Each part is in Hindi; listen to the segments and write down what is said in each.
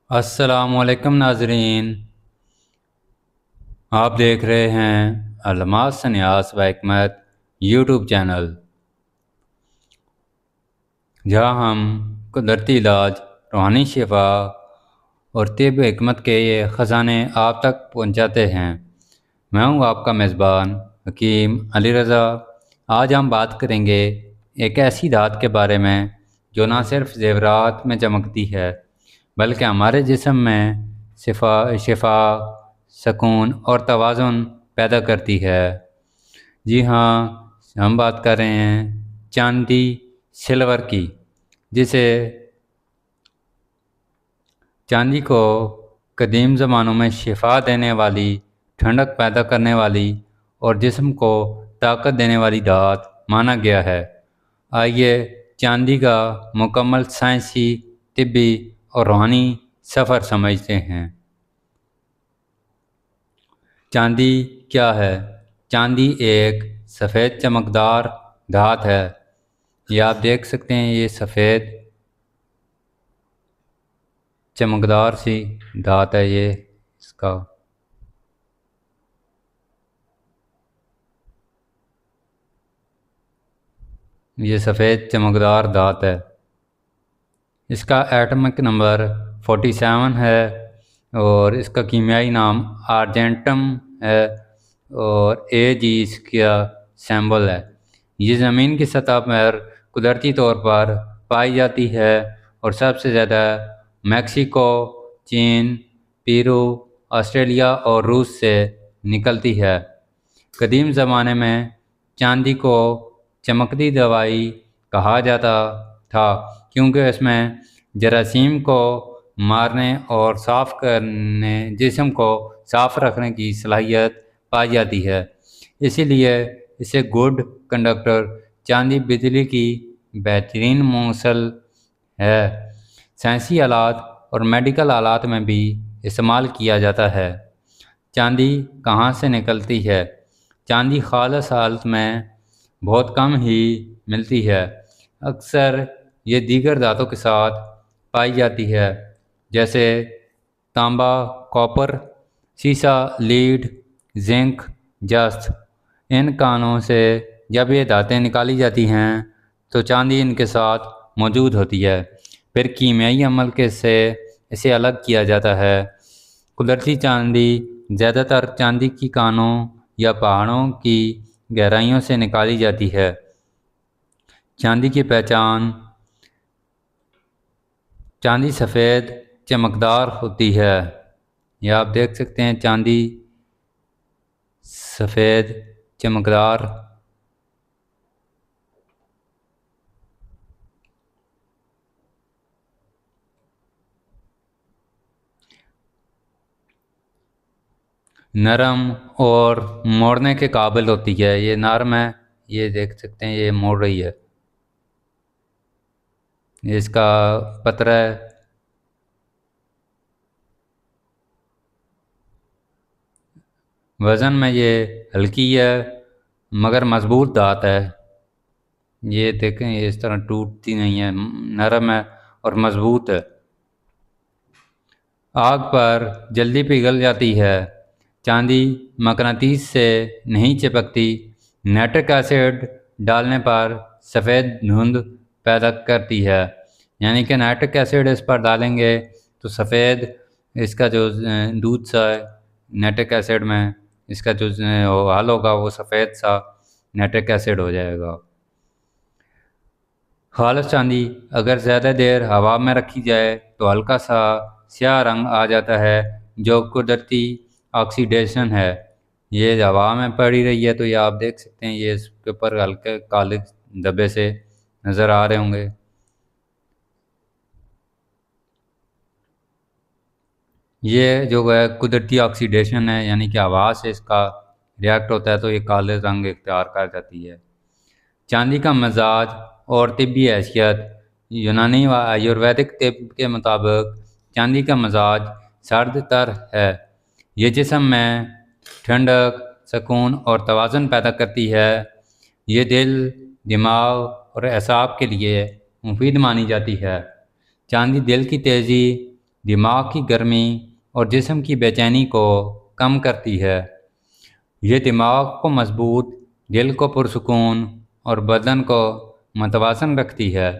अस्सलामुअलैकुम नाजरीन। आप देख रहे हैं अलमास सन्यास व हिकमत यूट्यूब चैनल, जहां हम कुदरती इलाज, रूहानी शिफा और तिब हिकमत के ये ख़जाने आप तक पहुंचाते हैं। मैं हूं आपका मेज़बान हकीम अली रज़ा। आज हम बात करेंगे एक ऐसी धात के बारे में जो ना सिर्फ ज़ेवरात में चमकती है, बल्कि हमारे जिस्म में शिफा, सुकून और तवाज़ुन पैदा करती है। जी हाँ, हम बात कर रहे हैं चांदी, सिल्वर की, जिसे चांदी को कदीम ज़मानों में शिफा देने वाली, ठंडक पैदा करने वाली और जिस्म को ताकत देने वाली धात माना गया है। आइए चांदी का मुकम्मल साइंसी, तिब्बी और रूहानी सफ़र समझते हैं। चांदी क्या है? चांदी एक सफ़ेद चमकदार धात है। ये आप देख सकते हैं, ये सफ़ेद चमकदार सी धात है। ये इसका ये सफ़ेद चमकदार धात है। इसका एटॉमिक नंबर 47 है और इसका कीमियाई नाम आर्जेंटम है और Ag इसका सिंबल है। ये ज़मीन की सतह पर कुदरती तौर पर पाई जाती है और सबसे ज़्यादा मैक्सिको, चीन, पेरू, ऑस्ट्रेलिया और रूस से निकलती है। कदीम ज़माने में चांदी को चमकती दवाई कहा जाता था, क्योंकि इसमें जरासीम को मारने और साफ़ करने, जिस्म को साफ़ रखने की सलाहियत पाई जाती है। इसीलिए इसे गुड कंडक्टर, चांदी बिजली की बेहतरीन मौसल है। साइंसी आलात और मेडिकल आलात में भी इस्तेमाल किया जाता है। चांदी कहाँ से निकलती है? चांदी खालिस हालत में बहुत कम ही मिलती है। अक्सर ये दीगर धातों के साथ पाई जाती है, जैसे तांबा, कॉपर, सीसा, लीड, जिंक, जस्त। इन कानों से जब ये धातें निकाली जाती हैं तो चांदी इनके साथ मौजूद होती है। फिर कीमियाई अमल के से इसे अलग किया जाता है। कुदरती चांदी ज़्यादातर चांदी की कानों या पहाड़ों की गहराइयों से निकाली जाती है। चांदी की पहचान: चांदी सफ़ेद चमकदार होती है। यह आप देख सकते हैं, चांदी सफ़ेद चमकदार। नरम और मोड़ने के काबिल होती है। ये नरम है, ये देख सकते हैं, ये मोड़ रही है। ये इसका पतरा है। वज़न में ये हल्की है मगर मजबूत धात है। ये देखें, ये इस तरह टूटती नहीं है, नरम है और मजबूत है। आग पर जल्दी पिघल जाती है। चांदी मकनातीस से नहीं चिपकती। नाइट्रिक एसिड डालने पर सफ़ेद धुंध पैदा करती है। यानी कि नाइट्रिक एसिड इस पर डालेंगे तो सफ़ेद इसका जो दूध सा है, नाइट्रिक एसिड में इसका जो हल होगा वो सफ़ेद सा नाइट्रिक एसिड हो जाएगा। खालिस चांदी अगर ज़्यादा देर हवा में रखी जाए तो हल्का सा स्याह रंग आ जाता है, जो कुदरती ऑक्सीडेशन है। ये हवा में पड़ी रही है तो ये आप देख सकते हैं, ये इसके ऊपर हल्के काले धब्बे से नज़र आ रहे होंगे। ये जो है कुदरती ऑक्सीडेशन है, यानी कि हवा से इसका रिएक्ट होता है तो ये काले रंग इख्तियार कर जाती है। चांदी का मजाज और तिब्बी हैसियत: यूनानी व आयुर्वेदिक तिब के मुताबिक चांदी का मजाज सर्द तर है। ये जिस्म में ठंडक, सुकून और तवाज़ुन पैदा करती है। ये दिल, दिमाग और एसाब के लिए मुफीद मानी जाती है। चांदी दिल की तेज़ी, दिमाग की गर्मी और जिस्म की बेचैनी को कम करती है। ये दिमाग को मजबूत, दिल को पुरसुकून और बदन को मतवाज़न रखती है।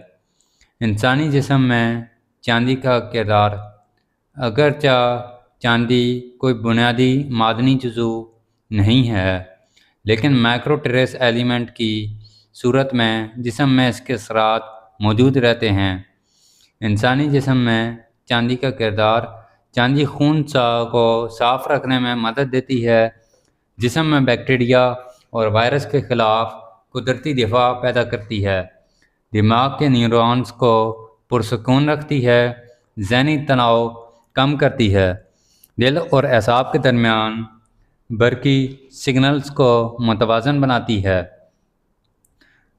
इंसानी जिस्म में चांदी का किरदार। अगरचे चांदी कोई बुनियादी मादनी जुज़ू नहीं है, लेकिन माइक्रो ट्रेस एलिमेंट की सूरत में जिस्म में इसके असरात मौजूद रहते हैं। इंसानी जिस्म में चांदी का किरदार। चांदी खून को साफ़ रखने में मदद देती है, जिस्म में बैक्टीरिया और वायरस के ख़िलाफ़ कुदरती दिफा पैदा करती है, दिमाग के न्यूरॉन्स को पुरसुकून रखती है, ज़हनी तनाव कम करती है, दिल और एसाब के दरमियान बरकी सिग्नल्स को मुतवाज़न बनाती है,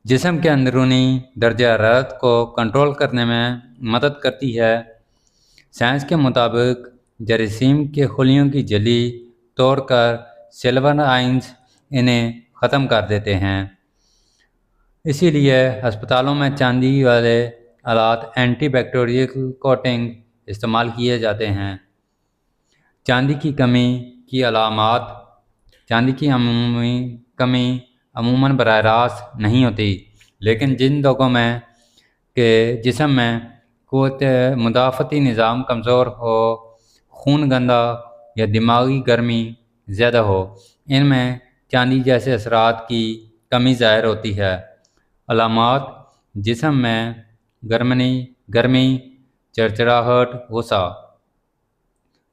जिस्म के अंदरूनी दर्जा हरारत को कंट्रोल करने में मदद करती है। साइंस के मुताबिक जरासीम के खुलियों की जली तोड़कर सिल्वर आयंस इन्हें ख़त्म कर देते हैं। इसीलिए अस्पतालों में चांदी वाले आलात एंटी बैक्टीरियल कोटिंग इस्तेमाल किए जाते हैं। चांदी की कमी की अलामात। चांदी की कमी अमूमन बराह रास्त नहीं होती, लेकिन जिन लोगों में के जिस्म में क़ुव्वत मुदाफ़ती निज़ाम कमज़ोर हो, खून गंदा या दिमागी गर्मी ज़्यादा हो, इनमें चांदी जैसे असरात की कमी ज़ाहिर होती है। अलामात: जिस्म में गर्मी, चिड़चिड़ाहट, गुस्सा,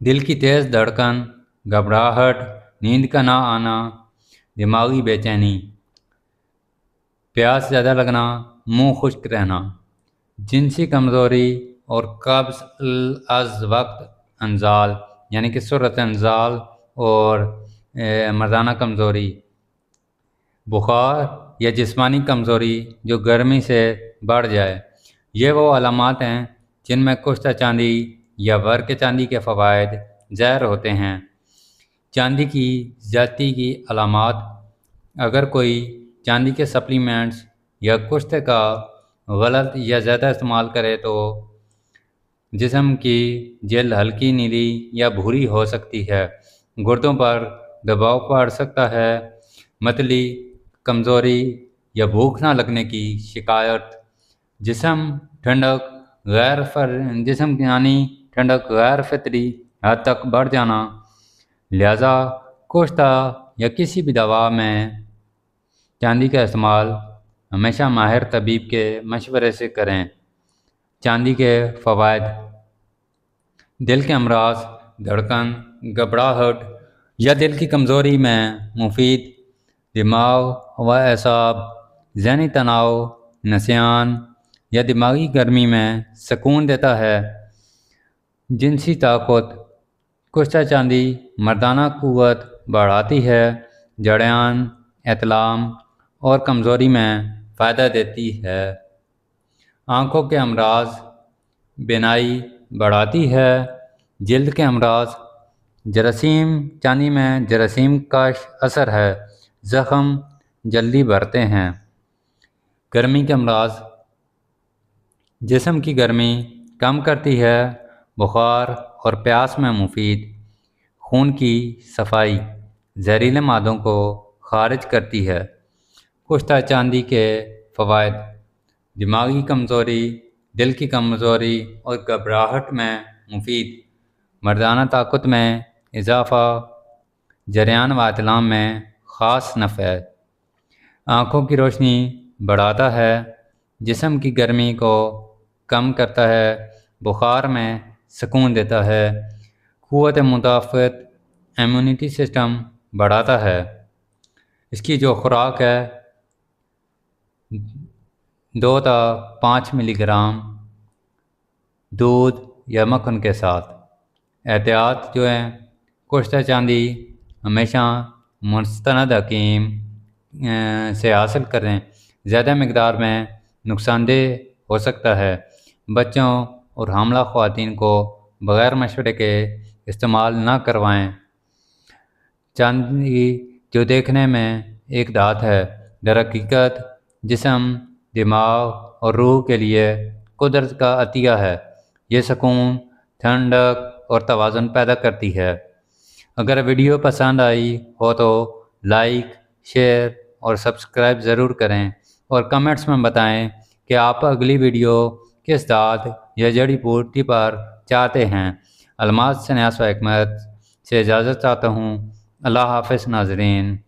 दिल की तेज़ धड़कन, घबराहट, नींद का ना आना, दिमागी बेचैनी, प्यास ज़्यादा लगना, मुंह खुश्क रहना, जिनसी कमज़ोरी और कब्ज़ अज़ वक्त अंजाल यानी कि सूरत अंजाल और मर्दाना कमज़ोरी, बुखार या जिस्मानी कमज़ोरी जो गर्मी से बढ़ जाए। ये वो अलामात हैं जिनमें कुश्ता चांदी या वर्क चांदी के फ़वाइद ज़ाहिर होते हैं। चांदी की ज़्यादती की अलामात: अगर कोई चांदी के सप्लीमेंट्स या कुश्ते का गलत या ज़्यादा इस्तेमाल करे तो जिस्म की जल्द हल्की नीली या भूरी हो सकती है, गुर्दों पर दबाव पड़ सकता है, मतली, कमज़ोरी या भूख ना लगने की शिकायत, जिस्म ठंडक गैर फितरी हद तक बढ़ जाना। लिहाजा कुश्ता या किसी भी दवा में चांदी का इस्तेमाल हमेशा माहिर तबीब के मशवरे से करें। चांदी के फ़वाइद: दिल के अमराज, धड़कन, घबराहट या दिल की कमज़ोरी में मुफीद, दिमाग व एसाब, ज़हनी तनाव, नसियान या दिमागी गर्मी में सुकून देता है। जिनसी ताकत: कुश्ता चांदी मर्दाना क़ुव्वत बढ़ाती है, जड़यान, एतलाम और कमज़ोरी में फ़ायदा देती है। आँखों के अमराज, बिनाई बढ़ाती है, जल्द के अमराज, जरासीम, चांदी में जरासीम का असर है, ज़ख़म जल्दी भरते हैं। गर्मी के अमराज, जिस्म की गर्मी कम करती है, बुखार और प्यास में मुफीद, खून की सफाई, जहरीले मादों को खारिज करती है। कुश्ता चांदी के फ़वाइद: दिमागी कमज़ोरी, दिल की कमज़ोरी और घबराहट में मुफीद, मर्दाना ताकत में इजाफ़ा, जरियान व इतलाम में ख़ास नफ़े, आँखों की रोशनी बढ़ाता है, जिस्म की गर्मी को कम करता है, बुखार में सुकून देता है, क़ुव्वत मुदाफ़त इम्यूनिटी सिस्टम बढ़ाता है। इसकी जो खुराक है 2 से 5 मिलीग्राम दूध या मक्खन के साथ। एहतियात जो है, कुश्ता चांदी हमेशा मुस्तनद हकीम से हासिल करें, ज़्यादा मकदार में नुकसानदेह हो सकता है। बच्चों और हामला ख़वातीन को बग़ैर मशवरे के इस्तेमाल ना करवाएं। चांदी जो देखने में एक धात है, दर हकीकत जिस्म, दिमाग और रूह के लिए कुदरत का अतिया है। ये सुकून, ठंडक और तवाज़ुन पैदा करती है। अगर वीडियो पसंद आई हो तो लाइक, शेयर और सब्सक्राइब ज़रूर करें और कमेंट्स में बताएं कि आप अगली वीडियो किस दात या जड़ी बूटी पर चाहते हैं। अलमास से न्यास व हिकमत से इजाज़त चाहता हूँ। अल्लाह हाफ़िज़ नाज़रीन।